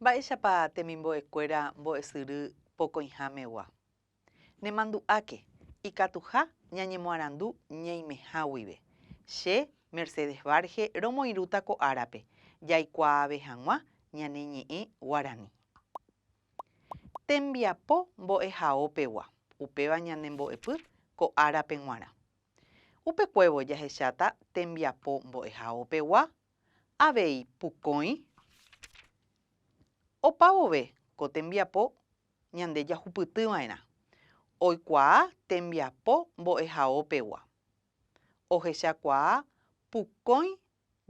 Mba'éichapa temimbo'ekuéra mbo'esyry pokõihamegua. Nemandu'áke ikatuha ñañemoarandu ñaimeháguive. Che Mercedes Varge romoirúta ko árape, jaikuaave hag̃ua ñane ñe'ẽ Guarani. Tembiapo mbo'ehaópegua, upéva ñanembo'epy ko árape g̃uarã. Upekuévo jahecháta tembiapo mbo'ehaópegua avei pukõi. Opávove ko tembiapo ñande jahupytýva'erã. Oikuaa tembiapo mbo'ehaópegua. Ohechakuaa pukõi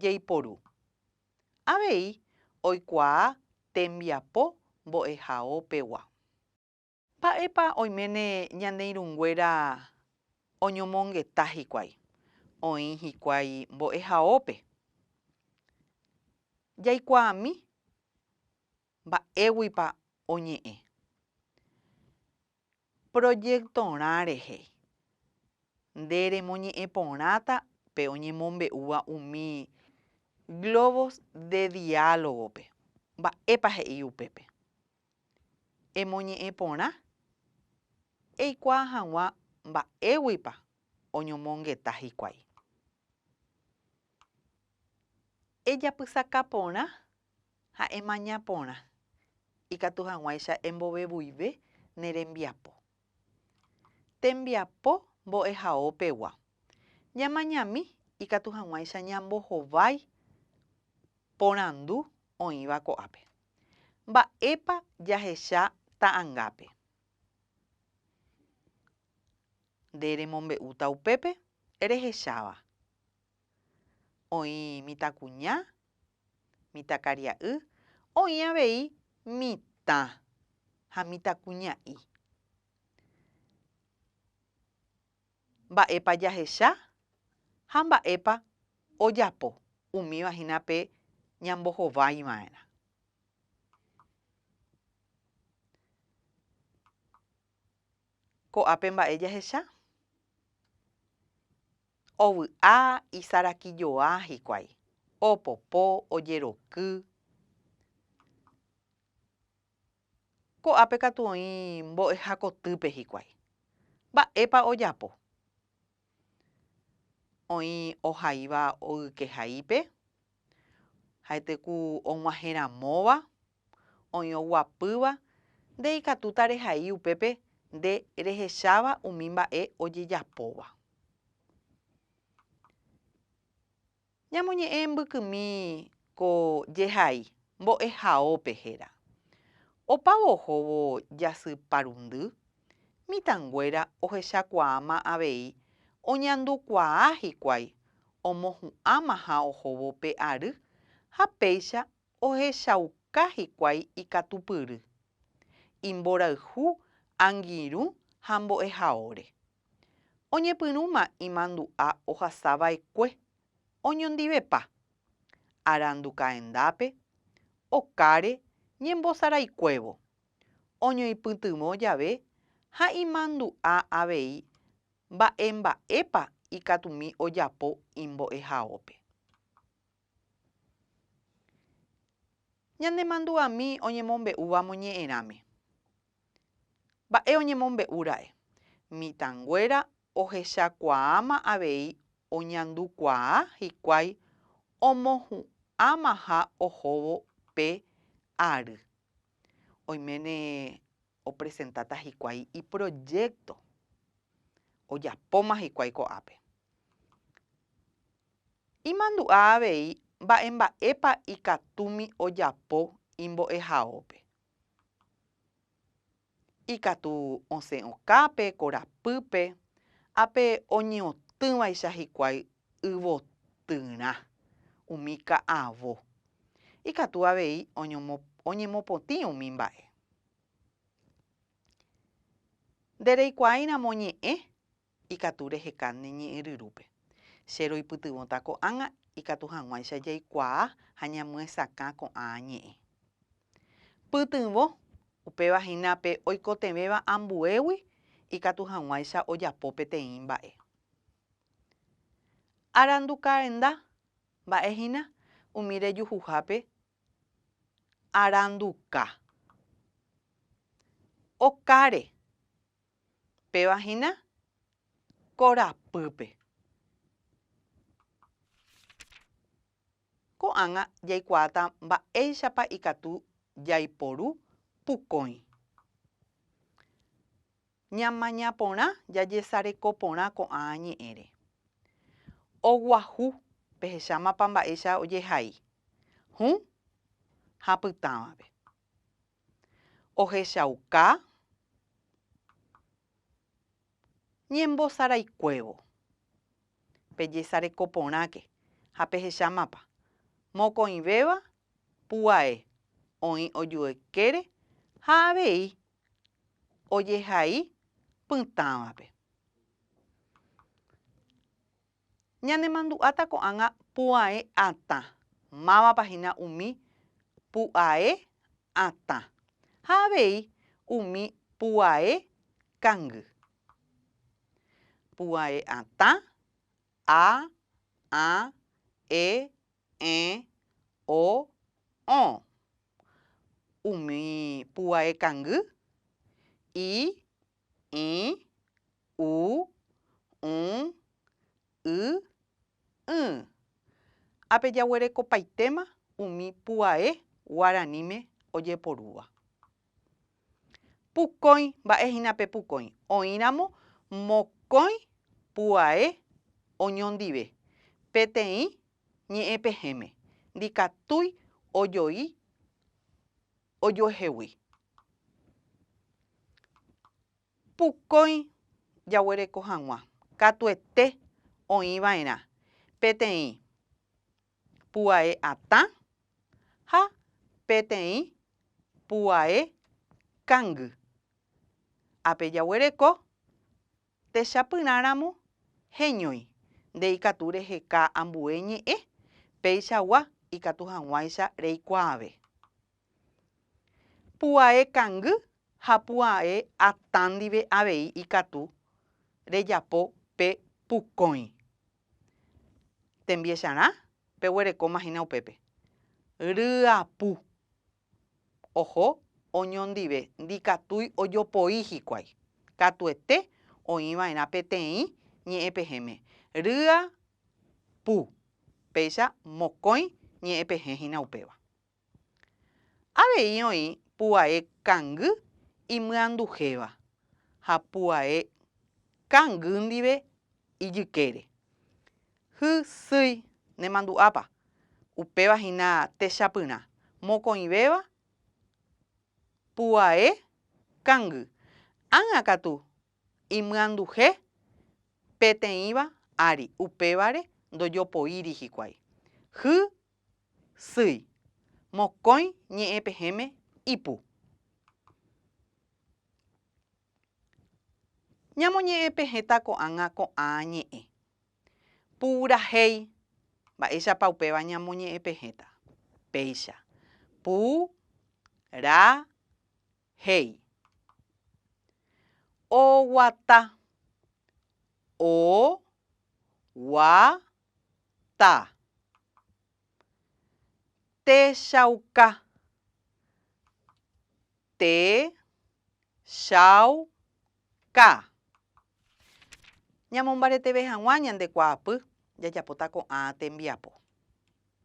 jeiporu. Avei oikuaa tembiapo mbo'ehaópegua. Mba'épa oiméne ñane irũnguéra oñomongeta hikuái. Oĩ hikuái mbo'ehaópe. Jaikuaami mba'éguipa oñe'ẽ. Proyectorã rehe. Nde remoñe'ẽ porãta pe oñemombe'úva umi globos de diálogope. Mba'épa he'i upépe. Emoñe'ẽ porã eikuaa hag̃ua mba'éguipa oñomongeta hikuái. Ejapysaka porã ha emaña porã. Ikatu hag̃uáicha embovevuive nerembiapo. Tembiapo mbo'ehaópegua. Ñamañami ikatu hag̃uáicha ñambohovái porandu oĩva ko'ápe. Mba'épa jahecha ta'ãngápe. Nde remombe'úta upépe rehecháva. Oĩ mitãkuña, mitãkaria'y, oĩ avei mitã ha mitãkuña'i. Mba'épa jahecha ha mba'épa ojapo umívahína pe ñambohováiva'erã. Ko'ápe mba'e jahecha? Ovy'a isarakijoa hikuái. Opopo, ojeroky. Ko'ápe katu oĩ mbo'ehakotýpe hikuái. Mba'épa ojapo. Oĩ ohaíva ogykehaípe, haiteku og̃uahẽramóva, oĩ oguapýva, nde ikatúta rehai upépe nde rehecháva umi mba'e ojejapóva. Ñamoñe'ẽ mbykymi ko jehai mbo'ehaópe héra. Opávo ohóvo jasy parundy, mitãnguéra ohechakuaáma avei oñandukuaa hikuái omohu'ãma ha ohóvo pe ary ha péicha ohechauka hikuái ikatupyry, imborayhu, angirũ ha mbo'ehaóre. Oñepyrũma imandu'a ohasava'ekue oñondivepa. Arandu kaendápe, okáre ñembosaraikuévo. Oñoipytyvõ jave ha imandu'a avei mba'emba'épa ikatumi ojapo imbo'ehaópe. Ñanemandu'ami oñemombe'úva moñe'ẽrãme. Mba'e oñemombe'úra'e. Mitãnguéra ohechakuaáma avei oñandukuaa hikuái omohu'ãma ha ohóvo pe ary. Oiméne opresentáta hikuái iproyecto. Ojapóma hikuái ko'ápe. Imandu'a avei mba'emba'épa ikatúmi ojapo imbo'ehaópe. Ikatu osẽ okápe, korapýpe, ápe oñeotỹvaicha hikuái yvotýrã umi ka'avo. Ikatu avei oñemopotĩ umi mba'e. Nde reikuaáiramo ñe'ẽ ikatu reheka neñe'ẽryrúpe. Che roipytyvõta ko'ág̃a ikatu hag̃uáicha jaikuaa ha ñamyesakã ko'ã ñe'ẽ. Pytyvõ upévahína pe oikotevéva ambuégui ikatu hag̃uáicha ojapo peteĩ mba'e. Arandu kaenda mba'ehína umi rejuhuhápe aranduka. Okáre. Pévahína korapýpe. Ko'ág̃a jaikuaáta mba'éichapa ikatu jaiporu pukõi. Ñamaña porã jajesareko porã ko'ág̃a ñe'ẽre. Oguahu pehechámapa mba'éicha ojehai. Hapytãvape. Ohechauka ñembosaraikuévo. Pejesareko porãke ha pehechámapa. Mokõivéva pu'ae oĩ ojuekére ha avei ojehai pytãvape. Ñanemandu'áta ko'ág̃a pu'ae atã. Mávapahína umi pu'ae atã. Ha avei umi pu'ae kangy. Pu'ae atã, a, e, o, õ. Umi pu'ae kangy, i, u, y. Ápe jaguerekopaitéma umi pu'ae guaraníme ojeporúva. Pukõi, mba'ehína pe pukõi. Oĩramo mokõi pu'ae oñondive. Peteĩ ñe'ẽ pehẽme. Ndikatúi ojoi ojoehegui. Pukõi jaguereko hag̃ua. Katuete oĩva'erã. Peteĩ pu'ae atã ha peteĩ pu'ae kangy. Ápe jaguereko techapyrãramo heñói. Ndeikatu reheka ambue ñe'ẽ péichagua ikatu hag̃uáicha reikuaave. Pu'ae kangy ha pu'ae atã ndive avei ikatu rejapo pe pukõi. Tembiecharã peguerekomahína upépe. Ryapu. Oho oñondive. Ndikatúi ojopoi hikuái. Katuete oĩva'erã peteĩ ñe'ẽ pehẽme. Ryapu. Péicha mokõi ñe'ẽ pehẽhína upéva. Avei oĩ pu'ae kangy imyanduhéva ha pu'ae kangy ndive ijykére. Hysýi nemandu'ápa. Upévahína techapyrã. Mokõivéva pu'ae kangy. Ág̃akatu imyanduhe peteĩva ári. Upévare ndojopoíri hikuái. Hysýi. Mokõi ñe'ẽ pehẽme ipu. Ñamoñe'ẽpehéta ko'ág̃a ko'ã ñe'ẽ. Purahéi. Mba'éichapa upéva ñamoñe'ẽpehéta. Péicha. Purahéi. Oguata. Oguata. Techauka. Techauka. Ñamombareteve hag̃ua ñandekuaapy jajapóta ko'ã tembiapo.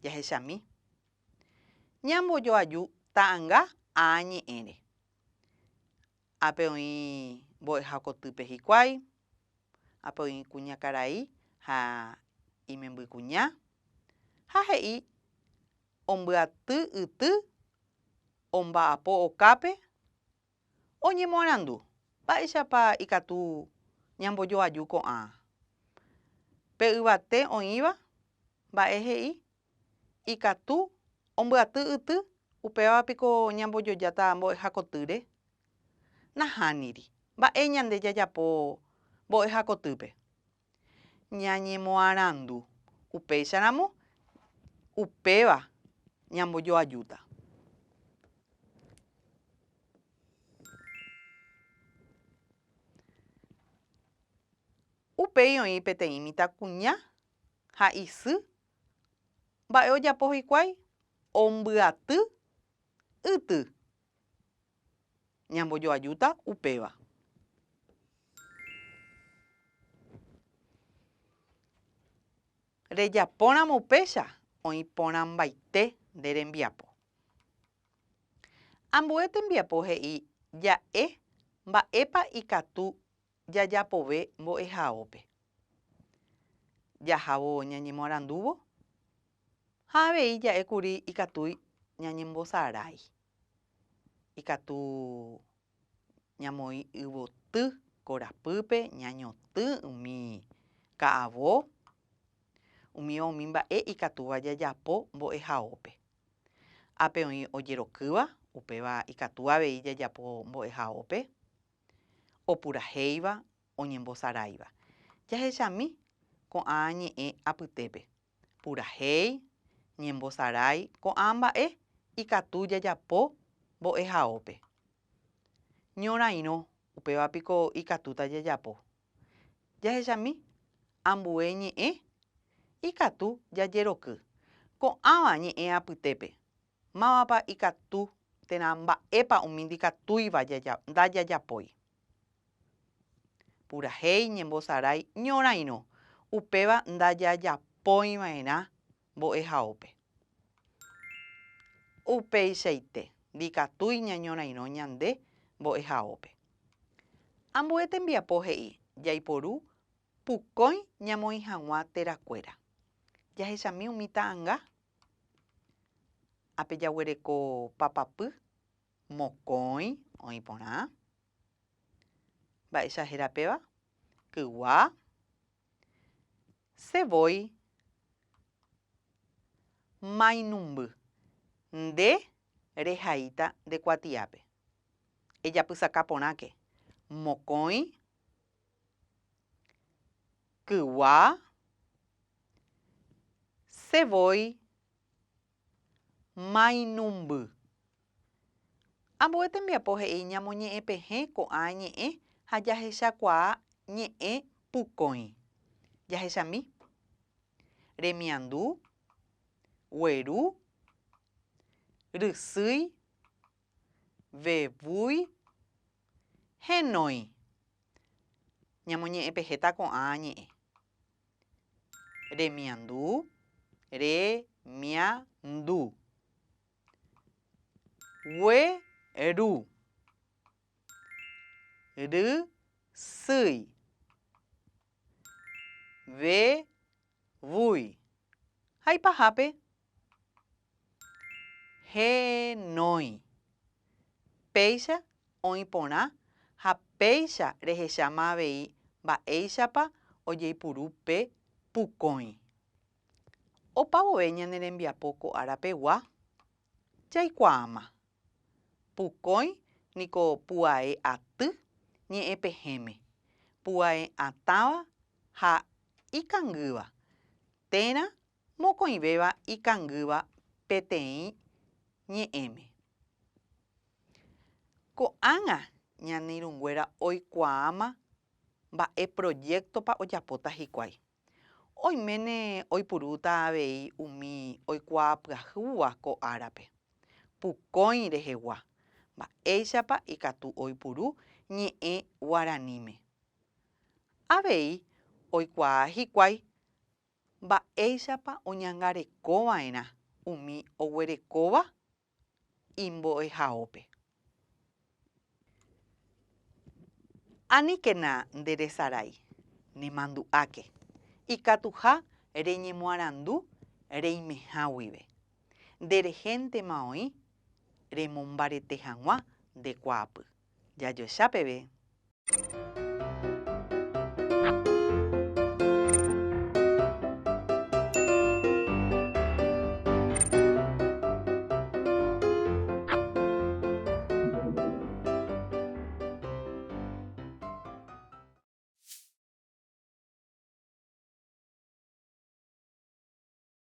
Jahechami. Ñambojoaju ta'ãnga a ñe'ẽre. Ápe oĩ mbo'eha kotýpe hikuái. Ápe oĩ kuñakarai ha imemby kuña. Ha he'i ombyaty yty, omba'apo okápe, oñemoarandu. Mba'éichapa ikatu ñambojoaju ko'ã. Pe yvate oĩva, mba'e he'i ikatu ombyaty yty, upévapiko ñambojojáta mbo'ehakotýre. Nahániri. Mba'e ñande jajapo mbo'ehakotýpe. Ñañemoarandu. Upéicharamo upéva ñambojoajúta. Upéi oĩ peteĩ mitãkuña ha isy. Mba'e ojapo hikuái ombyaty yty ñambojoajúta upéva. Rejapóramo upéicha oĩporãmbaite nde rembiapo. Ambue tembiapo he'i ja'e mba'épa ikatu jajapove mbo'ehaópe. Jahávo ñañemoarandúvo ha avei ja'ékuri ikatúi ñañembosarái. Ikatu ñamoĩ yvoty korapýpe, ñañotỹ umi ka'avo, umíva umi mba'e ikatúva jajapo mbo'ehaópe. Ápe oĩ ojerokýva upéva ikatu avei jajapo mbo'ehaópe, opurahéiva, oñembosaráiva. Jahechami ko'ã ñe'ẽ apytépe. Purahéi, ñembosarái ko'ã mba'e ikatu jajapo mbo'ehaópe. Ñorairõ upévapiko ikatúta jajapo. Jahechami ambue ñe'ẽ ikatu jajeroky. Ko'ãva ñe'ẽ apytépe. Mávapa ikatu térã mba'épa umi ndikatúiva ndajajapói. Purahéi, ñembosarái, ñorairõ upéva ndajajapóiva'erã mbo'ehaópe. Upeichaite ndikatúi ñañorairõ ñande mbo'ehaópe. Ambue tembiapo he'i jaiporu pukõi ñamoĩ hag̃ua terakuéra. Jahechami umi ta'ãnga. Ápe jaguereko papapy, mokõi oĩ porã. Mba'echa héra péva, kyguá, sevoi, mainumby nde rehaíta ndekuatiápe. Ejapysaka porãke. Mokõi, kyguá, sevoi, mainumby. Ambue tembiapo he'i ñamoñe'ẽ pehẽ ko'ã ñe'ẽ ha jahechakuaa ñe'ẽ pukõi. Jahechami remiandu, gueru, rysýi, vevúi, henói. Ñamoñe'ẽ pehéta ko'ã ñe'ẽ. Remiandu, remiandu. Gueru, rysýi, vevúi. Ha ipahápe henói. Péicha oĩ porã ha péicha rehecháma avei mba'éichapa ojeipuru pe pukõi. Opa vove ñane rembiapo ko ára pegua jaikuaáma. Pukõi niko pu'ae aty ñe'ẽ pehẽme. Pu'ae atãva ha ikangýva. Térã mokõivéva ikangýva peteĩ ñe'ẽme. Ko'ág̃a ñane irũnguéra oikuaáma mba'e proyectopa ojapóta hikuái. Oiméne oipurúta avei umi oikuaa pyahúva ko árape. Pukõi rehegua. Mba'éichapa ikatu oipuru ñe'ẽ guaraníme. Avei oikuaa hikuái mba'éichapa oñangarekova'erã umi oguerekóva imbo'ehaópe. Aníkena nderesarái nemandu'áke. Ikatuha reñemoarandu reimehã guive. Nderehéntema oĩ remombarete hag̃ua ndekuaapy. Jajoecha peve.